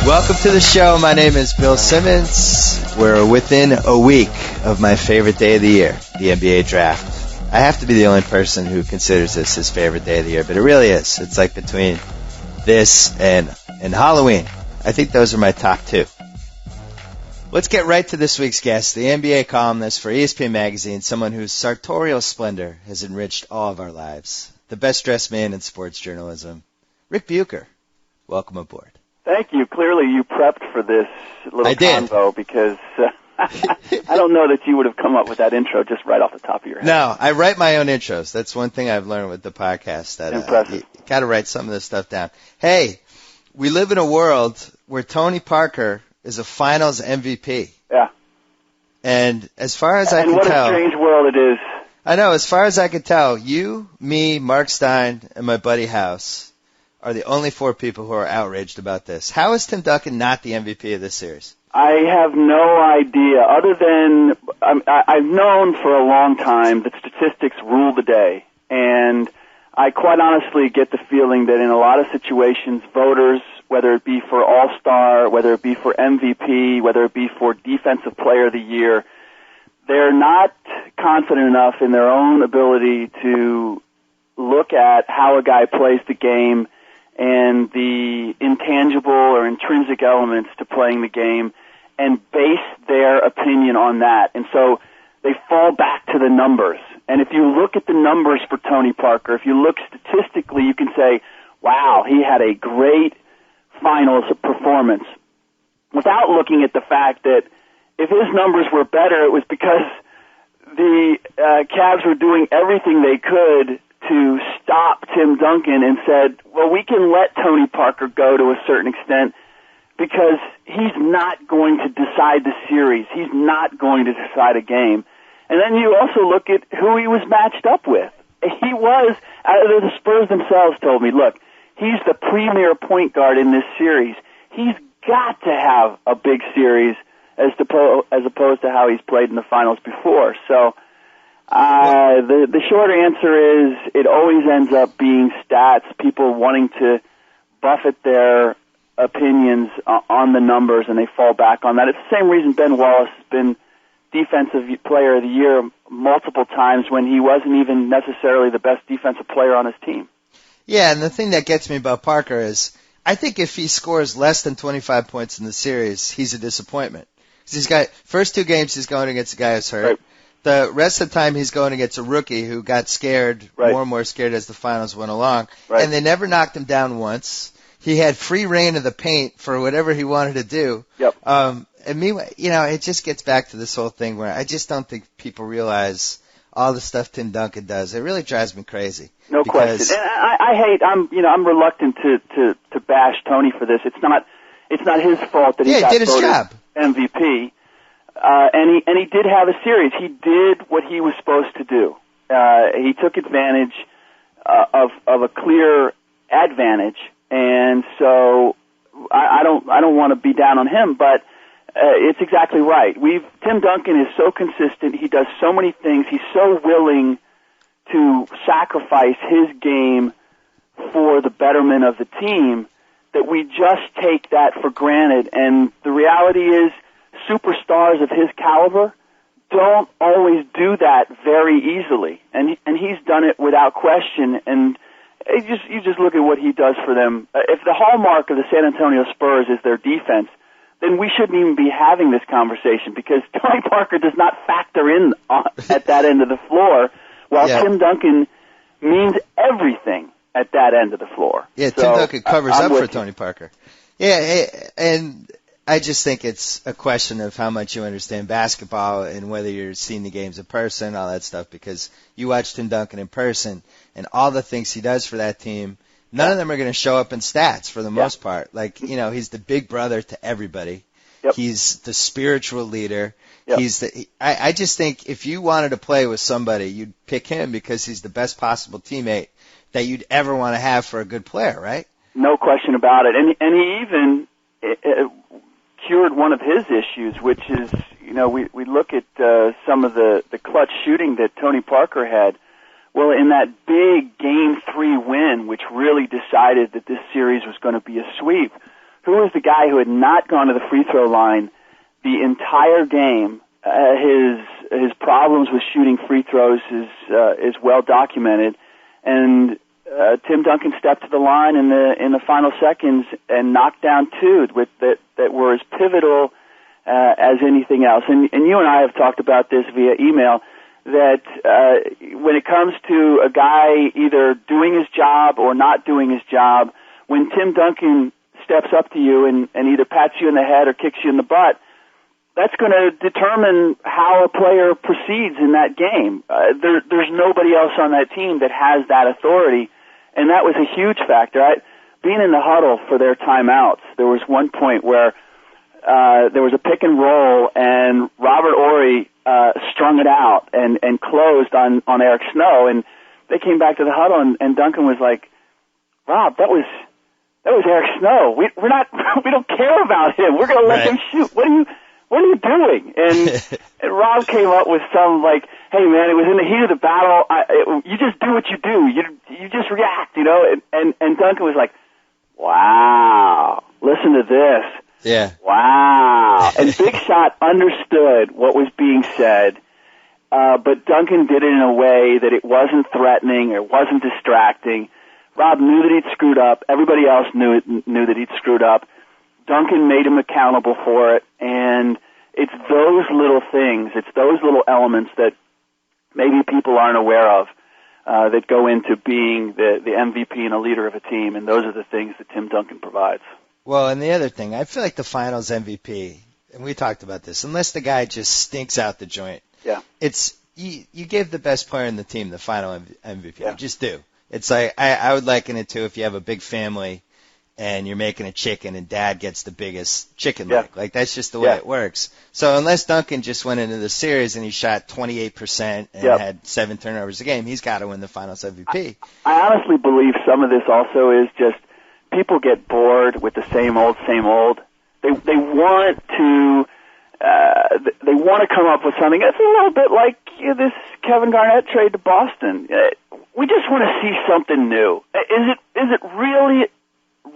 Welcome to the show. My name is Bill Simmons. We're within a week of my favorite day of the year, the NBA draft. I have to be the only person who considers this his favorite day of the year, but it really is. It's like between this and Halloween. I think those are my top two. Let's get right to this week's guest, the NBA columnist for ESPN Magazine, someone whose sartorial splendor has enriched all of our lives. The best-dressed man in sports journalism, Ric Bucher. Welcome aboard. Thank you. Clearly you prepped for this little convo because I don't know that you would have come up with that intro just right off the top of your head. No, I write my own intros. That's one thing I've learned with the podcast. That you got to write some of this stuff down. Hey, we live in a world where Tony Parker is a finals MVP. Yeah. And as far as I can tell... And what a strange world it is. I know. As far as I can tell, you, me, Mark Stein, and my buddy House are the only four people who are outraged about this. How is Tim Duncan not the MVP of this series? I have no idea, other than I've known for a long time that statistics rule the day. And I quite honestly get the feeling that in a lot of situations, voters, whether it be for All-Star, whether it be for MVP, whether it be for Defensive Player of the Year, they're not confident enough in their own ability to look at how a guy plays the game and the intangible or intrinsic elements to playing the game and base their opinion on that. And so they fall back to the numbers. And if you look at the numbers for Tony Parker, if you look statistically, you can say, wow, he had a great finals performance, without looking at the fact that if his numbers were better, it was because the Cavs were doing everything they could to stop Tim Duncan and said, well, we can let Tony Parker go to a certain extent because he's not going to decide the series. He's not going to decide a game. And then you also look at who he was matched up with. He was, the Spurs themselves told me, look, he's the premier point guard in this series. He's got to have a big series as opposed to how he's played in the finals before. So the short answer is it always ends up being stats, people wanting to buffet their opinions on the numbers, and they fall back on that. It's the same reason Ben Wallace has been Defensive Player of the Year multiple times when he wasn't even necessarily the best defensive player on his team. Yeah, and the thing that gets me about Parker is I think if he scores less than 25 points in the series, he's a disappointment. Because he's got first two games he's going against a guy who's hurt. Right. The rest of the time he's going against a rookie who got scared, right, more and more scared as the finals went along. Right. And they never knocked him down once. He had free reign of the paint for whatever he wanted to do. Yep. And meanwhile, it just gets back to this whole thing where I just don't think people realize all the stuff Tim Duncan does. It really drives me crazy. No question. And I'm reluctant to bash Tony for this. It's not his fault that he got did his voted job. MVP. And he did have a series. He did what he was supposed to do. He took advantage of a clear advantage, and so I don't want to be down on him, but it's exactly right. Tim Duncan is so consistent. He does so many things. He's so willing to sacrifice his game for the betterment of the team that we just take that for granted. And the reality is, superstars of his caliber don't always do that very easily, and he's done it without question. And you just look at what he does for them. If the hallmark of the San Antonio Spurs is their defense, then we shouldn't even be having this conversation because Tony Parker does not factor in at that end of the floor, while Tim Duncan means everything at that end of the floor. Yeah, so, Tim Duncan covers up for you. Tony Parker. Yeah, and I just think it's a question of how much you understand basketball and whether you're seeing the games in person, all that stuff, because you watch Tim Duncan in person and all the things he does for that team, none of them are going to show up in stats for the most part. Like, he's the big brother to everybody. Yep. He's the spiritual leader. Yep. I just think if you wanted to play with somebody, you'd pick him because he's the best possible teammate that you'd ever want to have for a good player, right? No question about it. And he even cured one of his issues, which is, we look at some of the clutch shooting that Tony Parker had. Well, in that big Game 3 win, which really decided that this series was going to be a sweep, who was the guy who had not gone to the free throw line the entire game. His problems with shooting free throws is well documented, and Tim Duncan stepped to the line in the final seconds and knocked down two that were as pivotal as anything else. And you and I have talked about this via email, that when it comes to a guy either doing his job or not doing his job, when Tim Duncan steps up to you and either pats you in the head or kicks you in the butt, that's going to determine how a player proceeds in that game. There's nobody else on that team that has that authority, and that was a huge factor. Being in the huddle for their timeouts, there was one point where there was a pick and roll, and Robert Horry strung it out and closed on Eric Snow, and they came back to the huddle, and Duncan was like, "Rob, that was Eric Snow. We don't care about him. We're going to let him shoot. What are you doing?" And Rob came up with some like, "Hey man, it was in the heat of the battle. You just do what you do. You just react, you know." And Duncan was like, "Wow, listen to this." Yeah. Wow. And Big Shot understood what was being said, but Duncan did it in a way that it wasn't threatening, it wasn't distracting. Rob knew that he'd screwed up. Everybody else knew that he'd screwed up. Duncan made him accountable for it, and it's those little things, it's those little elements that maybe people aren't aware of that go into being the MVP and a leader of a team, and those are the things that Tim Duncan provides. Well, and the other thing, I feel like the Finals MVP, and we talked about this, unless the guy just stinks out the joint, it's you give the best player in the team the final MVP. Yeah. You just do. It's like I would liken it to if you have a big family and you're making a chicken and dad gets the biggest chicken leg. Like, that's just the way it works. So unless Duncan just went into the series and he shot 28% and had 7 turnovers a game, he's got to win the Finals MVP. I honestly believe some of this also is just people get bored with the same old. They want to come up with something. It's a little bit like this Kevin Garnett trade to Boston. We just want to see something new. Is it really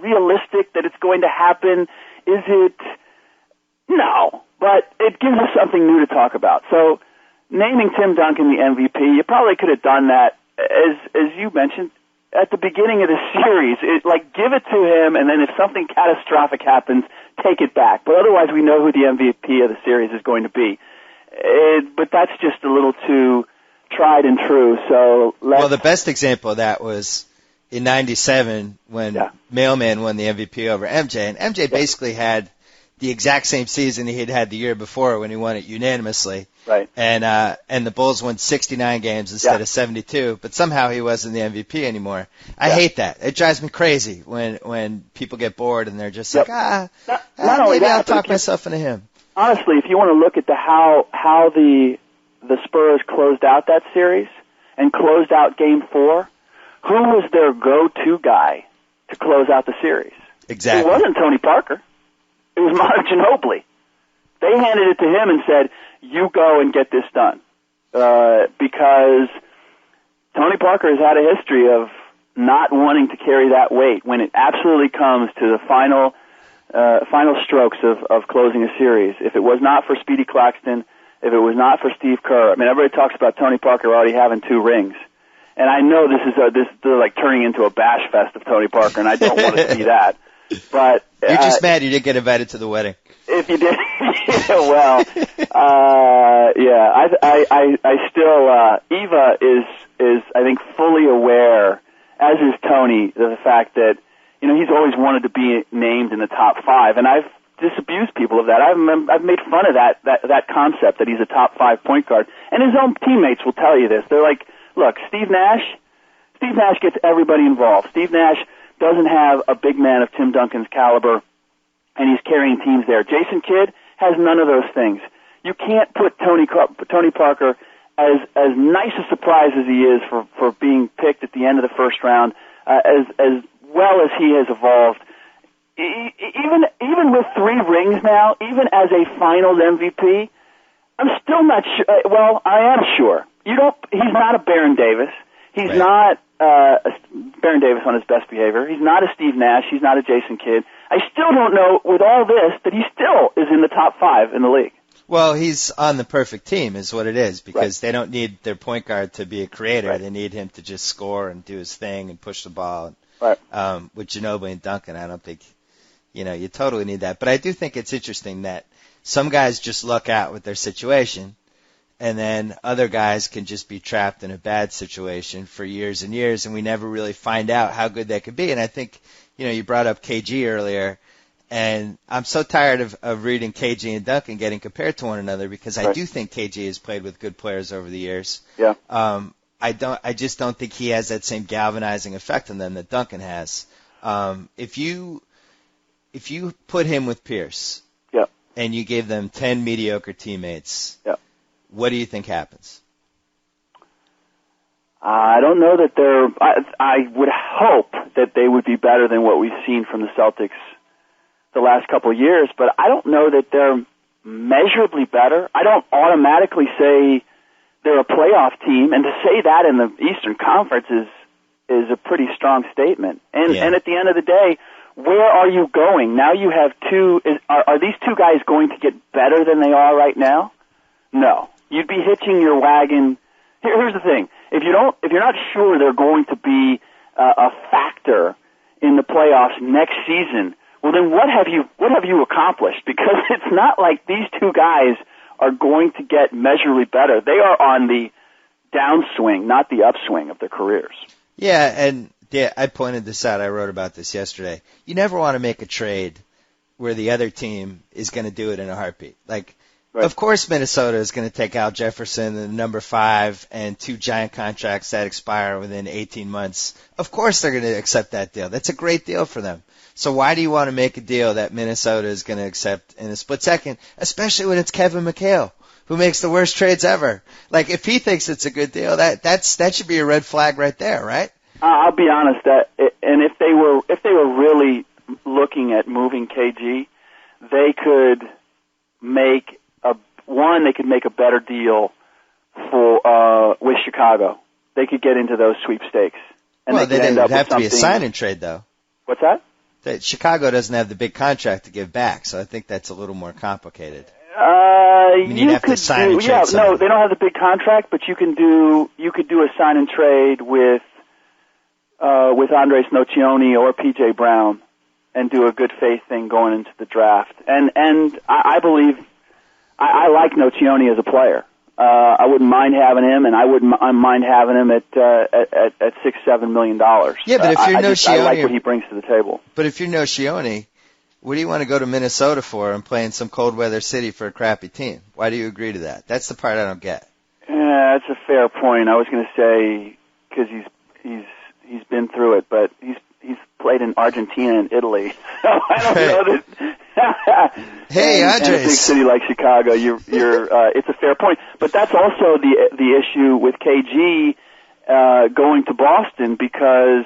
realistic that it's going to happen? Is it? No, but it gives us something new to talk about. So naming Tim Duncan the MVP, you probably could have done that, as you mentioned, at the beginning of the series. Give it to him, and then if something catastrophic happens, take it back. But otherwise, we know who the MVP of the series is going to be. But that's just a little too tried and true. So well, the best example of that was in '97 when Mailman won the MVP over MJ, and MJ basically had the exact same season he had had the year before when he won it unanimously. Right. And the Bulls won 69 games instead of 72, but somehow he wasn't the MVP anymore. I hate that. It drives me crazy when people get bored and they're just like, maybe I'll talk myself into him. Honestly, if you want to look at how the Spurs closed out that series and closed out Game 4, who was their go-to guy to close out the series? Exactly. It wasn't Tony Parker. It was Manu Ginobili. They handed it to him and said, "You go and get this done," because Tony Parker has had a history of not wanting to carry that weight when it absolutely comes to the final strokes of closing a series. If it was not for Speedy Claxton, if it was not for Steve Kerr, I mean, everybody talks about Tony Parker already having 2 rings, and I know they're like turning into a bash fest of Tony Parker, and I don't want to see that. But you're just mad you didn't get invited to the wedding. If you did, I still, Eva is I think fully aware, as is Tony, of the fact that, he's always wanted to be named in the top 5, and I've disabused people of that. I've made fun of that concept that he's a top 5 point guard, and his own teammates will tell you this. They're like, look, Steve Nash gets everybody involved. Steve Nash doesn't have a big man of Tim Duncan's caliber, and he's carrying teams there. Jason Kidd has none of those things. You can't put Tony Parker, as nice a surprise as he is for being picked at the end of the first round, as well as he has evolved. Even with 3 rings now, even as a Finals MVP, I'm still not sure. Well, I am sure. He's not a Baron Davis. He's not Baron Davis on his best behavior. He's not a Steve Nash. He's not a Jason Kidd. I still don't know, with all this, that he still is in the top 5 in the league. Well, he's on the perfect team is what it is, because Right. they don't need their point guard to be a creator. Right. They need him to just score and do his thing and push the ball. Right. With Ginobili and Duncan, I don't think, you totally need that. But I do think it's interesting that some guys just luck out with their situation, and then other guys can just be trapped in a bad situation for years and years, and we never really find out how good they could be. And I think, you brought up KG earlier, and I'm so tired of reading KG and Duncan getting compared to one another, because I do think KG has played with good players over the years. Yeah. I just don't think he has that same galvanizing effect on them that Duncan has. If you put him with Pierce, Yeah. and you gave them 10 mediocre teammates, Yeah. what do you think happens? I don't know that I would hope that they would be better than what we've seen from the Celtics the last couple of years, but I don't know that they're measurably better. I don't automatically say they're a playoff team, and to say that in the Eastern Conference is a pretty strong statement. And at the end of the day, where are you going? Now you have are these two guys going to get better than they are right now? No. You'd be hitching your wagon. Here's the thing. If you're not sure they're going to be a factor in the playoffs next season, well then what have you accomplished? Because it's not like these two guys are going to get measurably better. They are on the downswing, not the upswing of their careers. Yeah, and I pointed this out. I wrote about this yesterday. You never want to make a trade where the other team is going to do it in a heartbeat. Like, right. Of course Minnesota is going to take Al Jefferson and number 5 and 2 giant contracts that expire within 18 months. Of course they're going to accept that deal. That's a great deal for them. So why do you want to make a deal that Minnesota is going to accept in a split second, especially when it's Kevin McHale, who makes the worst trades ever? Like, if he thinks it's a good deal, that should be a red flag right there, right? I'll be honest, and if they were really looking at moving KG, they could make a better deal with Chicago. They could get into those sweepstakes. And well, they then end it up would have with to be a sign and trade, though. What's that? That Chicago doesn't have the big contract to give back, so I think that's a little more complicated. You have to sign and trade somebody. No, they don't have the big contract, but you could do a sign and trade with Andres Nocioni or PJ Brown and do a good faith thing going into the draft. And I believe I like Nocioni as a player. I wouldn't mind having him, and I wouldn't mind having him at $6-7 million. Yeah, but if you're Nocioni, I like what he brings to the table. But if you're Nocioni, what do you want to go to Minnesota for and play in some cold weather city for a crappy team? Why do you agree to that? That's the part I don't get. Yeah, that's a fair point. I was going to say because he's been through it, but he's played in Argentina and Italy, so I don't know that. Hey, Andres. In a big city like Chicago, it's a fair point. But that's also the issue with KG going to Boston, because